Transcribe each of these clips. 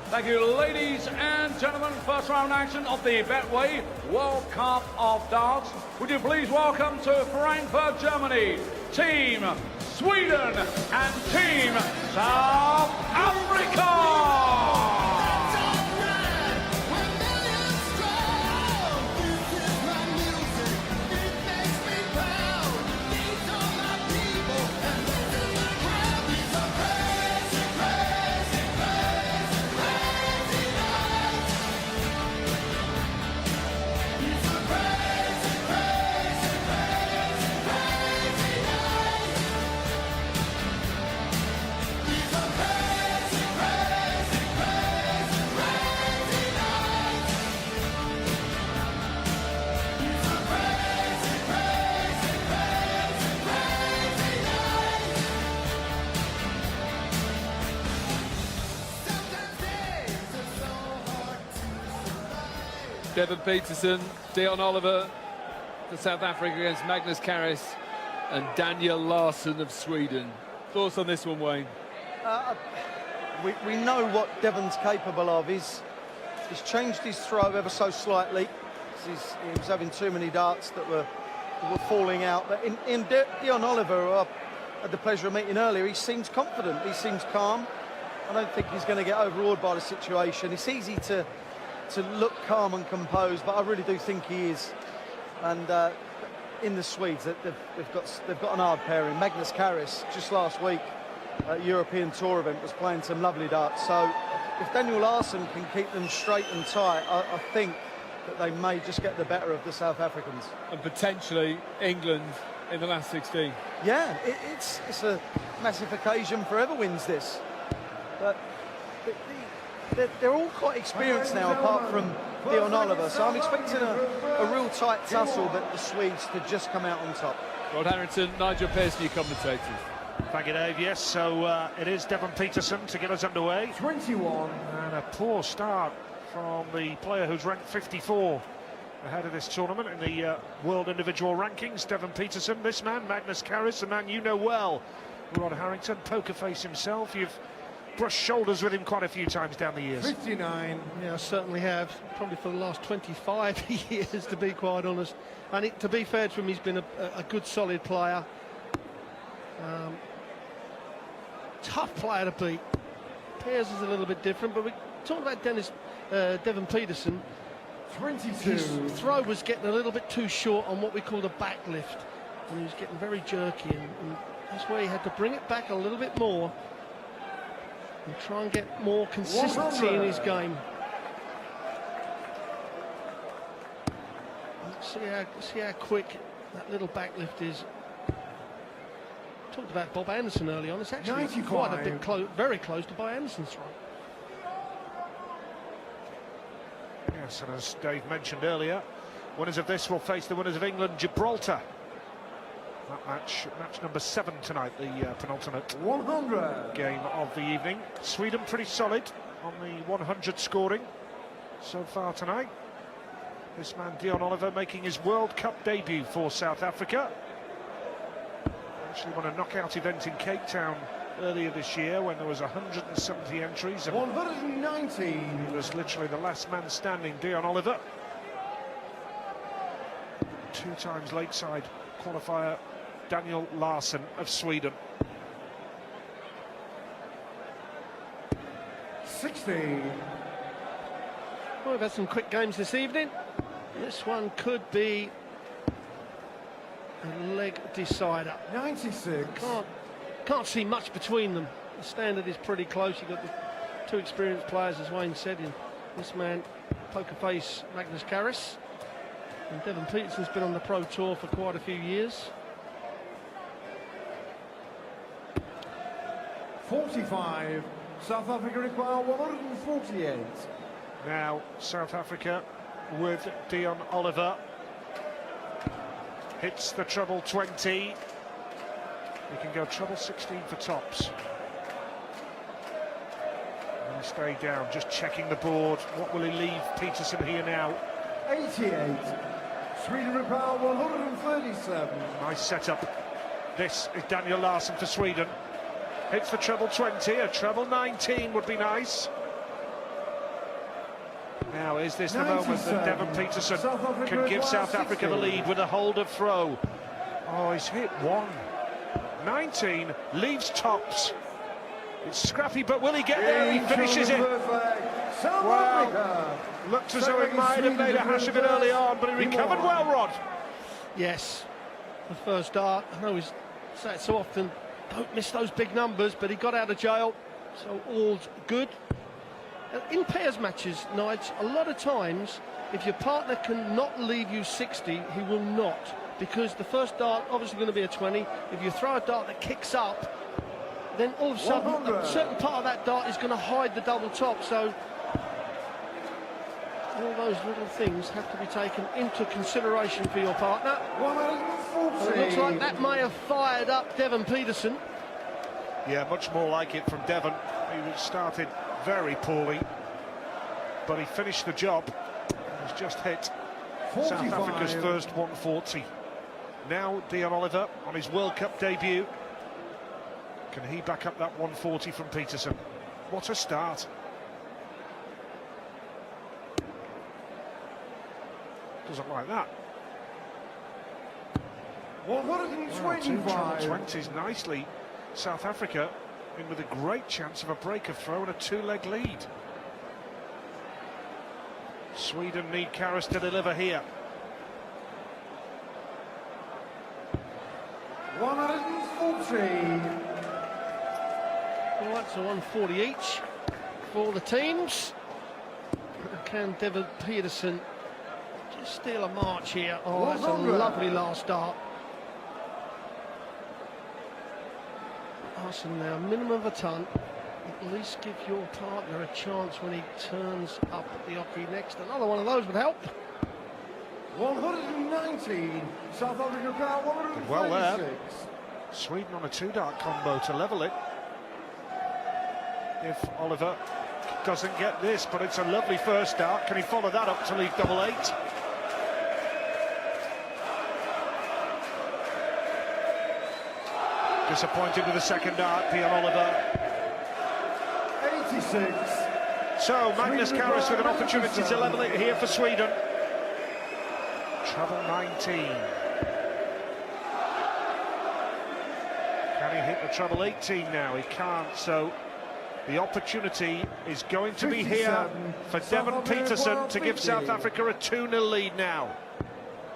Thank you, ladies and gentlemen. First round action of the Betway World Cup of Darts. Would you please welcome to Frankfurt, Germany, Team Sweden and Team South Africa. Devon Petersen, Deon Oliver for South Africa against Magnus Caris and Daniel Larsson of Sweden. Thoughts on this one, Wayne? We know what Devon's capable of. He's changed his throw ever so slightly. He was having too many darts that were falling out. But in Deon Oliver, who I had the pleasure of meeting earlier, he seems confident, he seems calm. I don't think he's going to get overawed by the situation. It's easy to look calm and composed, but I really do think he is. And in the Swedes, they've got an hard pairing. Magnus Caris, just last week at European Tour event, was playing some lovely darts. So if Daniel Larsson can keep them straight and tight, I think that they may just get the better of the South Africans. And potentially England in the last 16. Yeah, it's a massive occasion for whoever wins this. But they're all quite experienced now, apart from Deon Oliver, so I'm expecting a real tight tussle, but the Swedes to just come out on top. Rod Harrington, Nigel Pearce, new commentators. Thank you, Dave. Yes, so it is Devon Petersen to get us underway. 21. And a poor start from the player who's ranked 54 ahead of this tournament in the world individual rankings. Devon Petersen, this man, Magnus Caris, a man you know well. Rod Harrington, poker face himself. You've brushed shoulders with him quite a few times down the years. 59. Yeah, I certainly have. Probably for the last 25 years, to be quite honest. And to be fair to him, he's been a good, solid player. Tough player to beat. Pearce is a little bit different, but we talked about Devon Petersen. 22. His throw was getting a little bit too short on what we call the back lift, and he was getting very jerky, and that's where he had to bring it back a little bit more and try and get more consistency in his game. See how quick that little back lift is. Talked about Bob Anderson early on. It's actually 95. quite a bit very close to Bob Anderson's throw. Yes, and as Dave mentioned earlier, winners of this will face the winners of England, Gibraltar. That match number 7 tonight, the penultimate 100 game of the evening. Sweden pretty solid on the 100 scoring so far tonight. This man, Deon Oliver, making his World Cup debut for South Africa. Actually won a knockout event in Cape Town earlier this year when there was 170 entries. 119. He was literally the last man standing, Deon Oliver. 2 times late side qualifier Daniel Larsson of Sweden. 60. Well, we've had some quick games this evening. This one could be a leg decider. 96. Can't see much between them. The standard is pretty close. You've got the 2 experienced players, as Wayne said, in this man, poker face Magnus Caris. And Devon Petersen's been on the Pro Tour for quite a few years. 45. South Africa require 148. Now South Africa with Deon Oliver. Hits the treble 20. He can go treble 16 for tops. And he stay down, just checking the board. What will he leave Petersen here now? 88. Sweden require 137. Nice setup. This is Daniel Larsson for Sweden. Hits the treble 20, a treble 19 would be nice. Now, is this the moment that Devon Petersen can give South Africa the lead with a holder throw? Oh, he's hit one. 19, leaves tops. It's scrappy, but will he get there? He finishes it. Wow. Looked as though he might have made a hash of it early on, but he recovered well, Rod. Yes, the first dart. I know he's said so often, don't miss those big numbers, but he got out of jail, so all's good. In pairs matches, Nige, a lot of times, if your partner cannot leave you 60, he will not, because the first dart obviously going to be a 20. If you throw a dart that kicks up, then all of a sudden a certain part of that dart is going to hide the double top. So all those little things have to be taken into consideration for your partner. 140. It looks like that may have fired up Devon Petersen. Yeah, much more like it from Devon. He started very poorly, but he finished the job. He's just hit 45. South Africa's first 140. Now Deon Oliver on his World Cup debut. Can he back up that 140 from Petersen? What a start. Doesn't like that. 125. 20s nicely. South Africa in with a great chance of a break of throw and a two-leg lead. Sweden need Caris to deliver here. 140. Well, that's a 140 each for the teams. Can Devon Petersen just steal a march here? Oh, that's a lovely last dart. Larsson now, minimum of a ton. At least give your partner a chance when he turns up at the hockey next. Another one of those would help. 119. South Africa power 136. Well there. Sweden on a two-dart combo to level it. If Oliver doesn't get this, but it's a lovely first dart. Can he follow that up to leave double eight? Disappointed with the second dart, Deon Oliver. 86. So Magnus Caris with an opportunity to level it here for Sweden. Treble 19. Can he hit the treble 18 now? He can't, so the opportunity is going to be here for Devon Petersen to give South Africa a 2-0 lead now.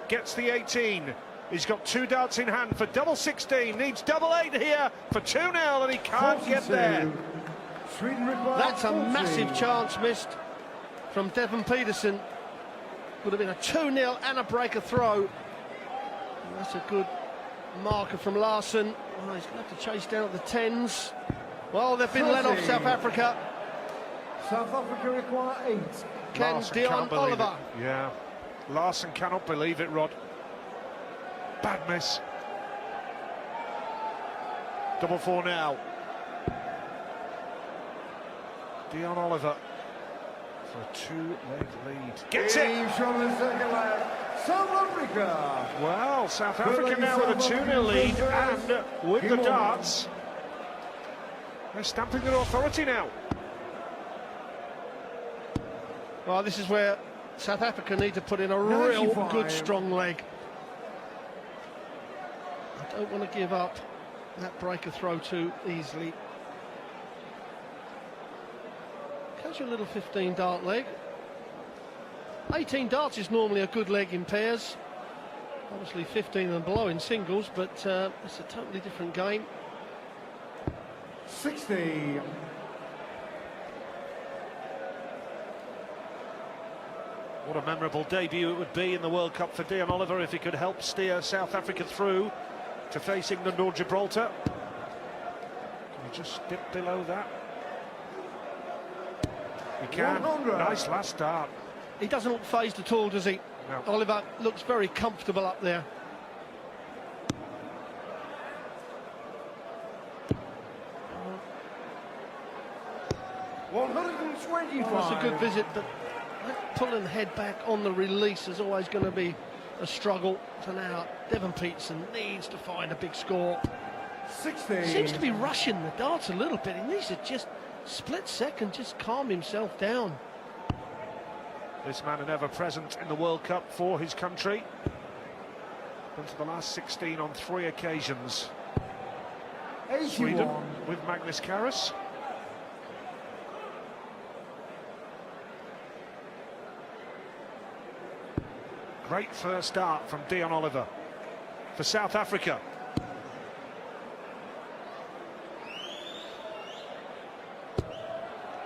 Gets the 18. He's got two darts in hand for double 16. Needs double 8 here for 2-0, and he can't get there. That's a massive chance missed from Devon Petersen. Would have been a 2-0 and a break of throw. And that's a good marker from Larsson. Oh, he's going to have to chase down at the 10s. Well, they've been let off, South Africa. South Africa require 8. Can Deon Oliver? Yeah, Larsson cannot believe it, Rod. Bad miss. Double 4 now. Deon Oliver for a 2-leg lead. Gets it! From the second leg. South Africa. Well, South Africa now with a 2-0 lead, and with the darts, they're stamping their authority now. Well, this is where South Africa need to put in a real 95. good, strong leg. I don't want to give up that break of throw too easily. Casual little 15 dart leg. 18 darts is normally a good leg in pairs. Obviously 15 and below in singles, but it's a totally different game. 60. What a memorable debut it would be in the World Cup for Deon Oliver if he could help steer South Africa through to face England or Gibraltar. Can he just dip below that? He can. 100. Nice last start. He doesn't look phased at all, does he? No. Oliver looks very comfortable up there. That's a good visit, but pulling the head back on the release is always going to be a struggle. So now Devon Petersen needs to find a big score. 60. Seems to be rushing the darts a little bit. He needs to just split second, just calm himself down. This man an ever-present in the World Cup for his country. Been to the last 16 on 3 occasions. 81. Sweden with Magnus Caris. Great first start from Deon Oliver for South Africa.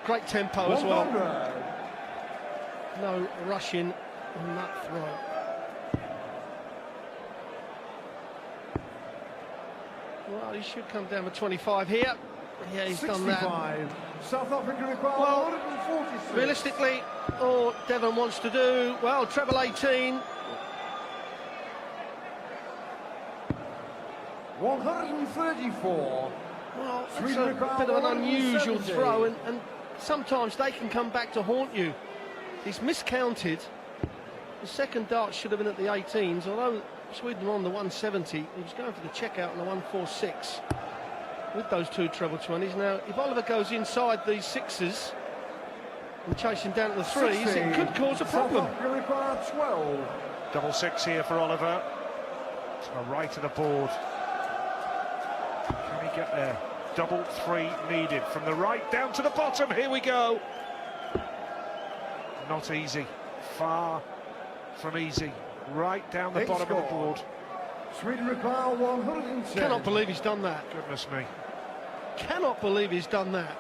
Great tempo as well. 100. No rushing on that throw. Well, he should come down with 25 here. Yeah, he's 65. done that. South Africa require Well, 146. Realistically, all Devon wants to do, well, treble 18. 134. Well, that's Sweden a require bit of an unusual 170. throw, and sometimes they can come back to haunt you. He's miscounted. The second dart should have been at the 18s, although Sweden were on the 170. He was going for the checkout on the 146 with those 2 treble 20s. Now, if Oliver goes inside these 6s and chasing down to the 3s, 60. it could cause a problem. South Africa require 12. Double 6 here for Oliver. To the right of the board. Can he get there? Double 3 needed. From the right down to the bottom. Here we go. Not easy. Far from easy. Right down the bottom of the board. Sweden require 110. Cannot believe he's done that. Goodness me. Cannot believe he's done that.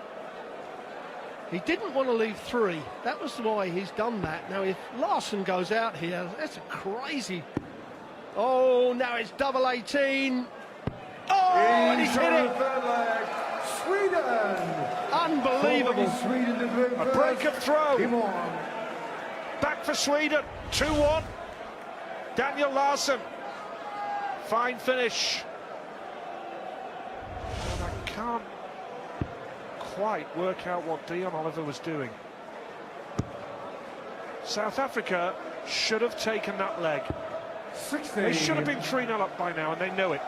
He didn't want to leave 3. That was why he's done that. Now, if Larsson goes out here, that's a crazy... Oh, now it's double 18. Oh, and he's hit it. Third leg. Sweden. Unbelievable. Sweden to blue A first. break of throw. Come on. Back for Sweden. 2-1. Daniel Larsson. Fine finish. And I can't quite work out what Deon Oliver was doing. South Africa should have taken that leg. 60. They should have been 3-0 up by now, and they know it.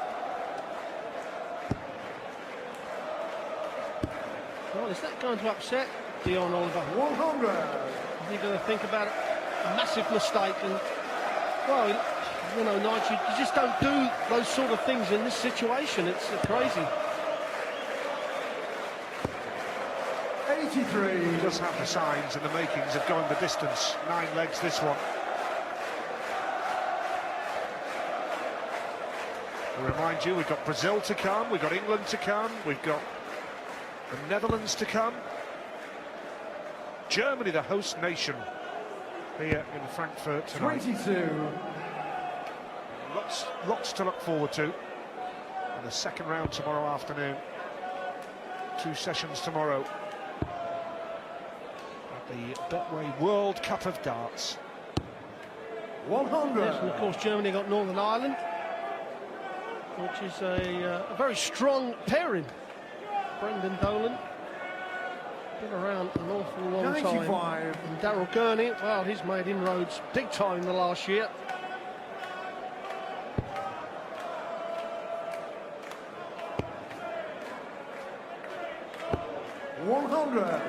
Well, is that going to upset Deon Oliver? 100. Is he going to think about a massive mistake? And, well, you know, Nigel, you just don't do those sort of things in this situation. It's crazy. 83. He does have the signs and the makings of going the distance. 9 legs, this one. I remind you, we've got Brazil to come, we've got England to come, we've got the Netherlands to come. Germany, the host nation, here in Frankfurt tonight. 22. Lots to look forward to. And the second round tomorrow afternoon. 2 sessions tomorrow at the Betway World Cup of Darts. 100. Yes, and of course Germany got Northern Ireland, which is a very strong pairing. Brendan Dolan, been around an awful long 95. time. And Daryl Gurney, well, he's made inroads big time in the last year.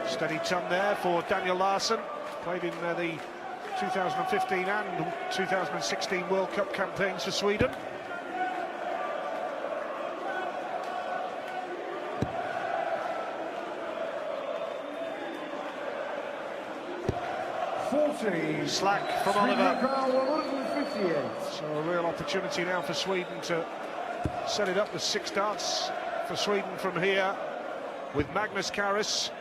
Steady ton there for Daniel Larsson. Played in the 2015 and 2016 World Cup campaigns for Sweden. Slack from Oliver. 158. So a real opportunity now for Sweden to set it up with 6 darts for Sweden from here with Magnus Caris.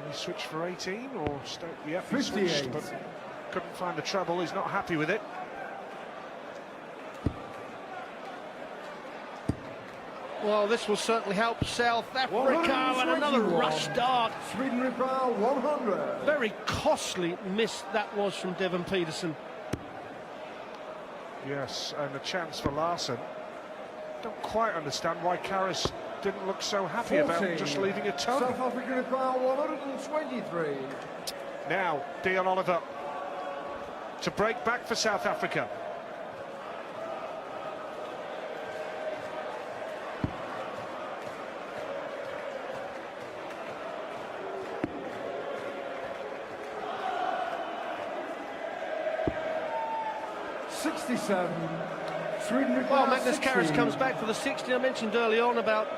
Will he switch for 18 or stay? Yep, he switched, but couldn't find the treble. He's not happy with it. Well, this will certainly help South Africa, and another rush dart. Sweden require 100. Very costly miss that was from Devon Petersen. Yes, and a chance for Larsson. Don't quite understand why Caris didn't look so happy 40. about just leaving a ton. South Africa require 123. Now, Deon Oliver to break back for South Africa. 67. Sweden requires Well, Magnus 60. Caris comes back for the 60. I mentioned early on about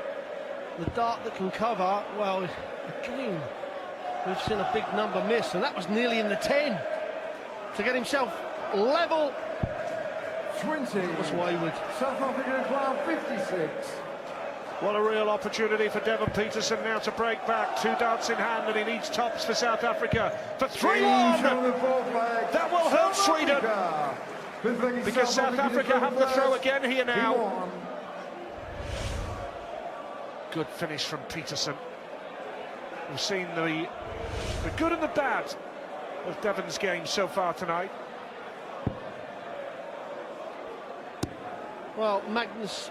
the dart that can cover. Well, again, we've seen a big number miss, and that was nearly in the 10. To get himself level 20. was wayward. South Africa require 56. What a real opportunity for Devon Petersen now to break back. 2 darts in hand, and he needs tops for South Africa for 3-1. That will hurt Sweden, because South Africa have the throw again here now. Good finish from Petersen. We've seen the good and the bad of Devon's game so far tonight. Well, Magnus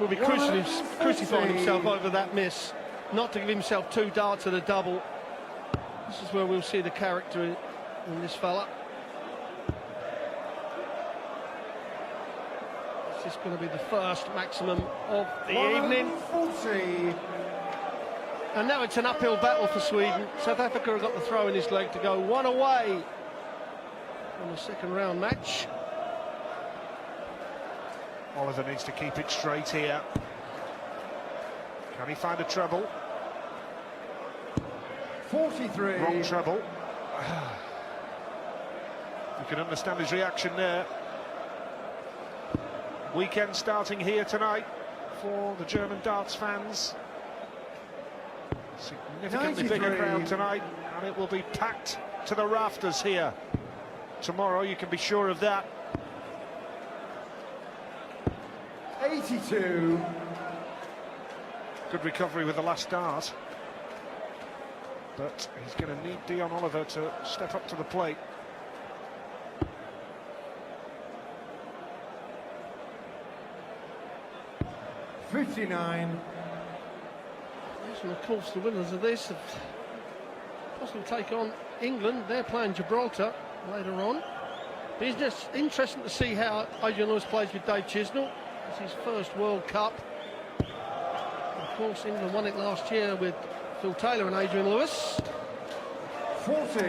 will be crucifying himself over that miss, not to give himself 2 darts at a double. This is where we'll see the character in this fella. This is going to be the first maximum of the evening. 40. And now it's an uphill battle for Sweden. South Africa have got the throw in his leg to go 1 away from the second round match. Oliver needs to keep it straight here. Can he find a treble? 43. Wrong treble. You can understand his reaction there. Weekend starting here tonight for the German darts fans. Significantly 93. bigger crowd tonight, and it will be packed to the rafters here tomorrow, you can be sure of that. 82. Good recovery with the last dart, but he's going to need Deon Oliver to step up to the plate. $59. And of course the winners of this have possibly take on England. They're playing Gibraltar later on. But it's just interesting to see how Adrian Lewis plays with Dave Chisnell. It's his first World Cup. Of course, England won it last year with Phil Taylor and Adrian Lewis. 40.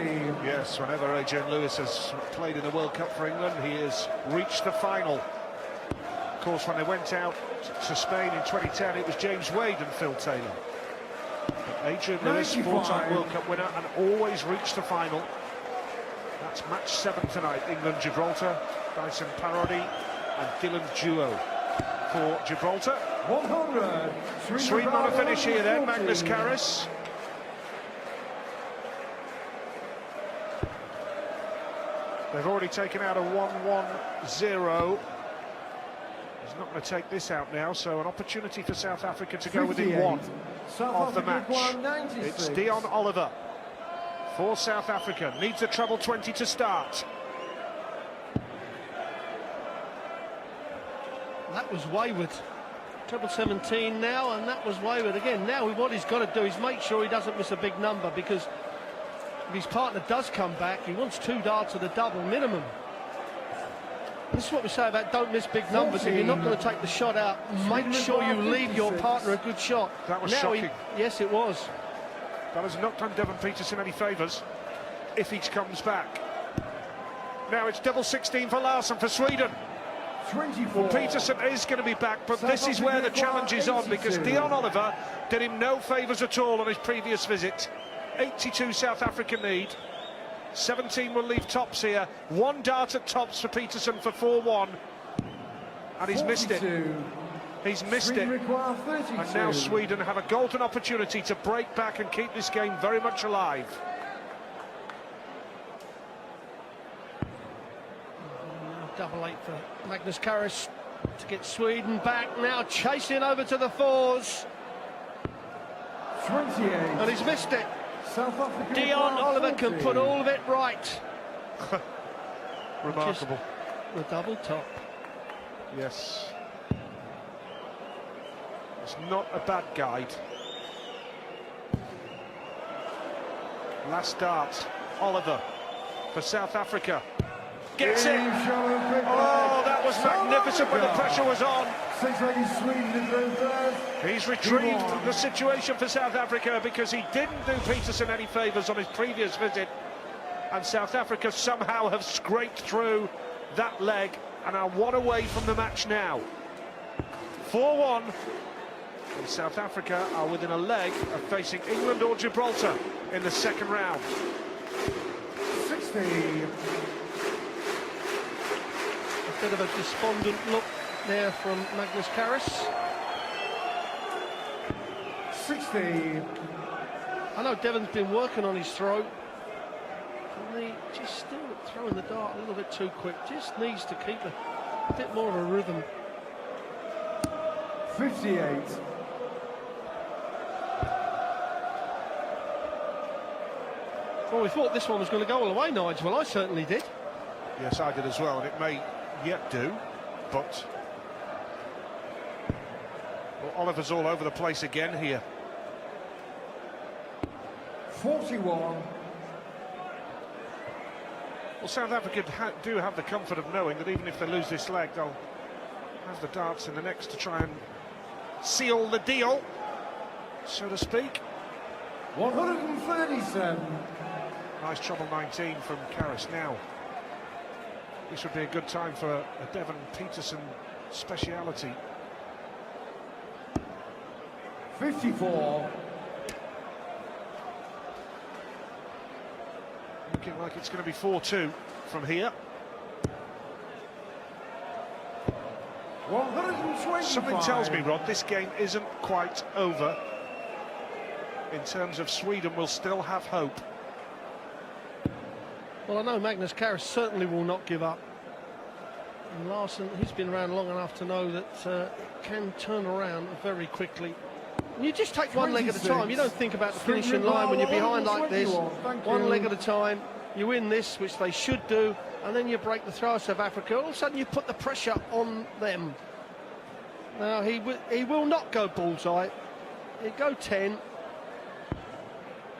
Yes, whenever Adrian Lewis has played in the World Cup for England, he has reached the final. Of course, when they went out to Spain in 2010, it was James Wade and Phil Taylor. But Adrian Lewis, 4-time World Cup winner, and always reached the final. That's match 7 tonight. England-Gibraltar, Dyson Parody and Dylan Duo for Gibraltar. 100. Sweden on a finish here then, Magnus Caris. They've already taken out a 1-1-0. He's not going to take this out now, so an opportunity for South Africa to go within 1 of the match. It's Deon Oliver for South Africa. Needs a treble 20 to start. That was wayward. Treble 17 now, and that was wayward again. Now what he's got to do is make sure he doesn't miss a big number, because if his partner does come back, he wants 2 darts at a double minimum. This is what we say about don't miss big numbers. If you're not going to take the shot out, make sure you leave your partner a good shot. That was shocking. Yes, it was. That has not done Devon Petersen any favours if he comes back. Now it's double 16 for Larsson for Sweden. 24. Well, Petersen is going to be back, but this is where the challenge is on, because Deon Oliver did him no favours at all on his previous visit. 82 South Africa need. 17 will leave tops here. 1 dart at tops for Petersen for 4-1. And he's missed it. He's missed it. And now Sweden have a golden opportunity to break back and keep this game very much alive. Double 8 for Magnus Caris to get Sweden back. Now chasing over to the 4s. 28. And he's missed it. South Africa. Deon Oliver can put all of it right. Remarkable. The double top. Yes. It's not a bad guide. Last dart, Oliver for South Africa. Gets it! Oh, that was magnificent when the pressure was on. He's retrieved the situation for South Africa, because he didn't do Petersen any favours on his previous visit. And South Africa somehow have scraped through that leg and are one away from the match now. 4-1. And South Africa are within a leg of facing England or Gibraltar in the second round. 60. A bit of a despondent look there from Magnus Caris. 60. I know Devon's been working on his throw. And he just still throwing the dart a little bit too quick. Just needs to keep a bit more of a rhythm. 58. Well, we thought this one was going to go all the way, Nigel. Well, I certainly did. Yes, I did as well, and it may yet do, but well, Oliver's all over the place again here. 41. Well, South Africa do have the comfort of knowing that even if they lose this leg, they'll have the darts in the next to try and seal the deal, so to speak. 137. Nice treble 19 from Caris now. This would be a good time for a Devon Petersen speciality. 54. Looking like it's going to be 4-2 from here. 125. Something tells me, Rod, this game isn't quite over. In terms of Sweden, will still have hope. Well, I know Magnus Caris certainly will not give up. And Larsson, he's been around long enough to know that it can turn around very quickly. And you just take one leg at a time. You don't think about the finishing line when you're behind like this. One leg at a time. You win this, which they should do, and then you break the throw of South Africa. All of a sudden, you put the pressure on them. Now, he will not go bullseye. He'll go 10.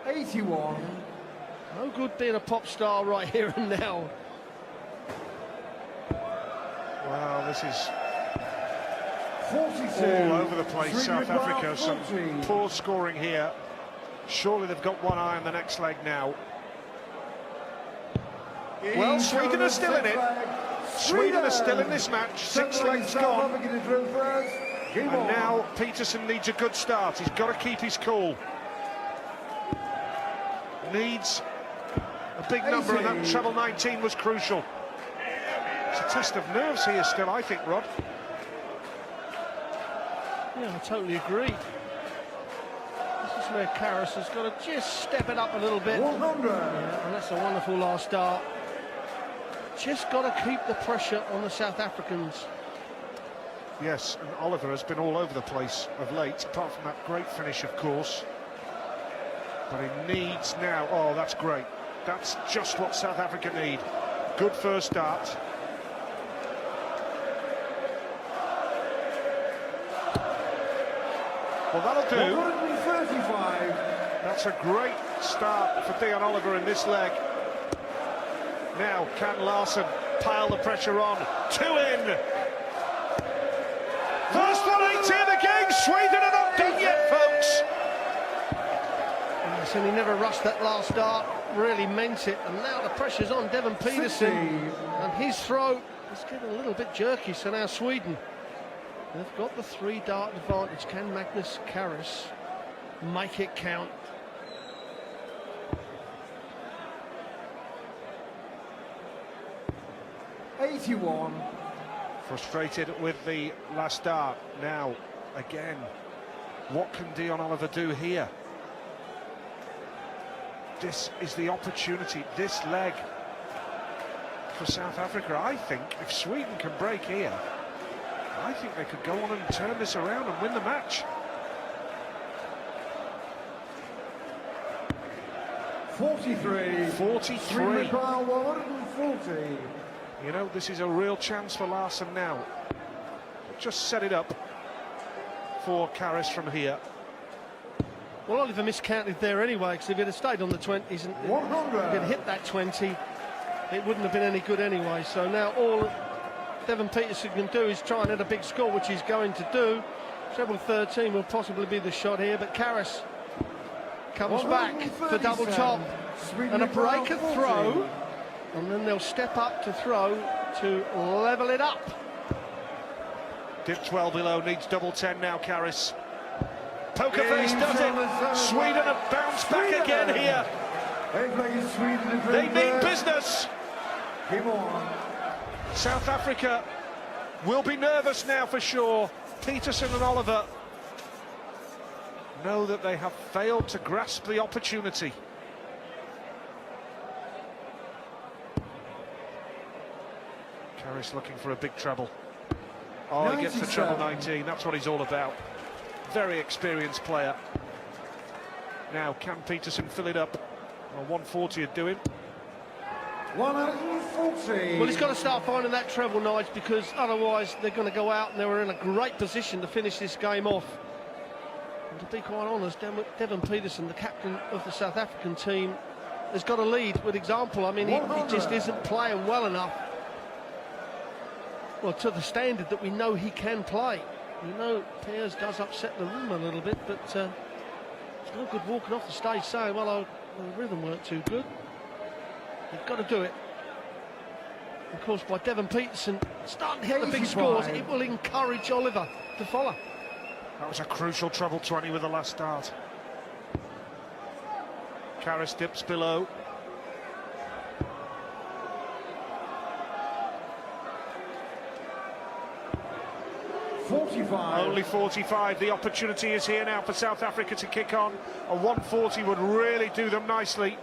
81. No good being a pop star right here and now. Wow, this is 42. all over the place. Sweden South Africa, some 40. poor scoring here. Surely they've got one eye on the next leg now. Well, Sweden are still in it. Sweden are still in this match. 6 legs gone. And now Petersen needs a good start. He's got to keep his cool. Needs a big number, and that treble 19 was crucial. It's a test of nerves here still, I think, Rod. Yeah, I totally agree. This is where Caris has got to just step it up a little bit. 100. Yeah, and that's a wonderful last start. Just got to keep the pressure on the South Africans. Yes, and Oliver has been all over the place of late, apart from that great finish, of course. But he needs now... Oh, that's great. That's just what South Africa need. Good first start. Well, that'll do. 135. That's a great start for Deon Oliver in this leg. Now, can Larsson pile the pressure on? 2 in. First 180 of the game. Sweden are not done yet, folks. Yes, and he never rushed that last dart, really meant it. And now the pressure's on Devon Petersen. And his throw is getting a little bit jerky, so now Sweden, they've got the 3-dart advantage. Can Magnus Caris make it count? '81. Frustrated with the last dart. Now, again, what can Deon Oliver do here? This is the opportunity, this leg for South Africa. I think if Sweden can break here, I think they could go on and turn this around and win the match. 43. 43. 140. You know, this is a real chance for Larsson now. Just set it up for Caris from here. Well, Oliver miscounted there anyway, because if he'd have stayed on the 20s and 100. if he'd hit that 20, it wouldn't have been any good anyway. So now all Devon Petersen can do is try and hit a big score, which he's going to do. Treble 13 will possibly be the shot here, but Caris comes back for double top, and a break of throw and then they'll step up to throw to level it up. Dipped well below, needs double 10 now, Caris. Poker face does it. Sweden have bounced back again here. They mean business. Come on. South Africa will be nervous now for sure. Petersen and Oliver know that they have failed to grasp the opportunity. Caris looking for a big treble. Oh, he gets the treble 19. That's what he's all about. Very experienced player. Now, can Petersen fill it up? Well, 140 would do him. 140. Well, he's got to start finding that treble, Nige, because otherwise they're going to go out and they were in a great position to finish this game off. And to be quite honest, Devon Petersen, the captain of the South African team, has got to lead with example. I mean, he just isn't playing well enough. Well, to the standard that we know he can play. We know Piers does upset the room a little bit, but it's no good walking off the stage saying, well, the rhythm weren't too good. You've got to do it. Of course, by Devon Petersen starting to hit the big scores, it will encourage Oliver to follow. That was a crucial treble 20 with the last start. Caris dips below. Only 45. The opportunity is here now for South Africa to kick on. A 140 would really do them nicely.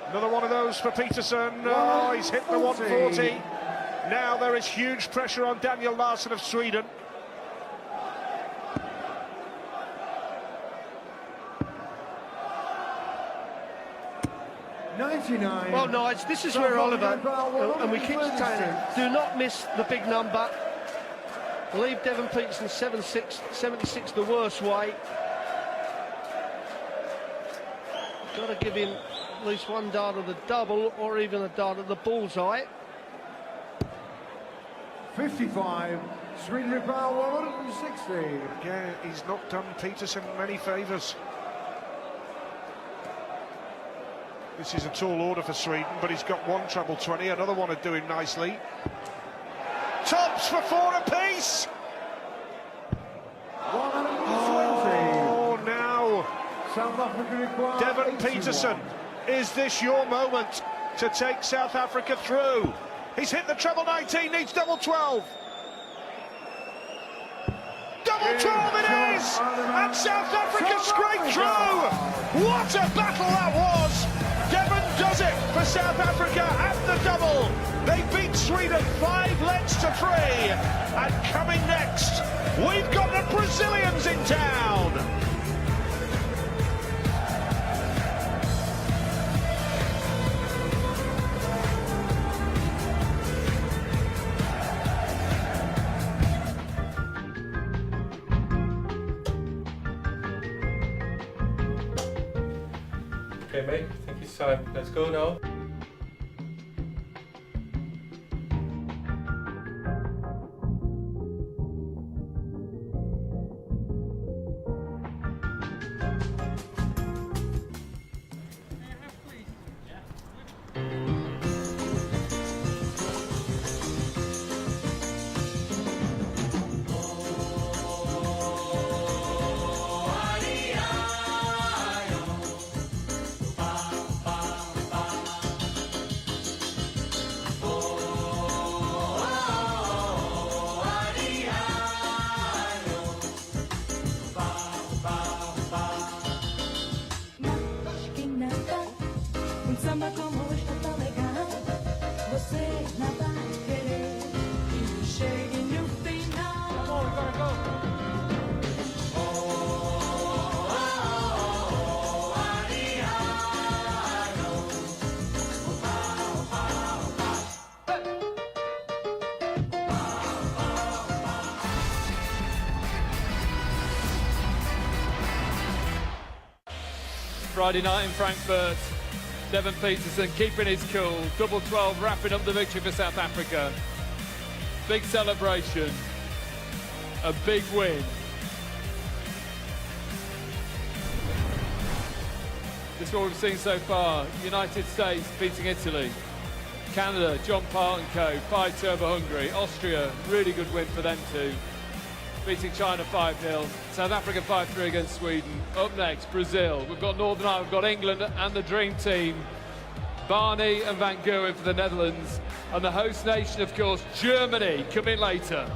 Another one of those for Petersen. Oh, he's hit the 140. Now there is huge pressure on Daniel Larsson of Sweden. Well, Nige, this is where Oliver, and we keep saying, do not miss the big number. Leave Devon Petersen 76 the worst way. Got to give him at least one dart of the double or even a dart of the bullseye. 55. Sweden repower 160. Yeah, he's not done Petersen many favours. This is a tall order for Sweden, but he's got one treble 20. Another one would do him nicely. Tops for 4 apiece. 120. Oh, now South Africa require Devon 81. Petersen, is this your moment to take South Africa through? He's hit the treble 19, needs double 12. Double 12 it is! And South Africa scraped through! What a battle that was! Devon does it for South Africa at the double. They beat Sweden 5 lengths to 3. And coming next, we've got the Brazilians in town. Okay, mate, I think it's time. Let's go now. Samba como está tão legal, você não vai querer que chegue no final. Friday night in Frankfurt. Devon Petersen keeping his cool. Double 12 wrapping up the victory for South Africa. Big celebration. A big win. This is what we've seen so far. United States beating Italy. Canada, John Part and Co, 5-2 over Hungary. Austria, really good win for them too, beating China 5-0. South Africa 5-3 against Sweden. Up next, Brazil. We've got Northern Ireland, we've got England and the Dream Team. Barney and Van Gogh for the Netherlands. And the host nation, of course, Germany, coming later.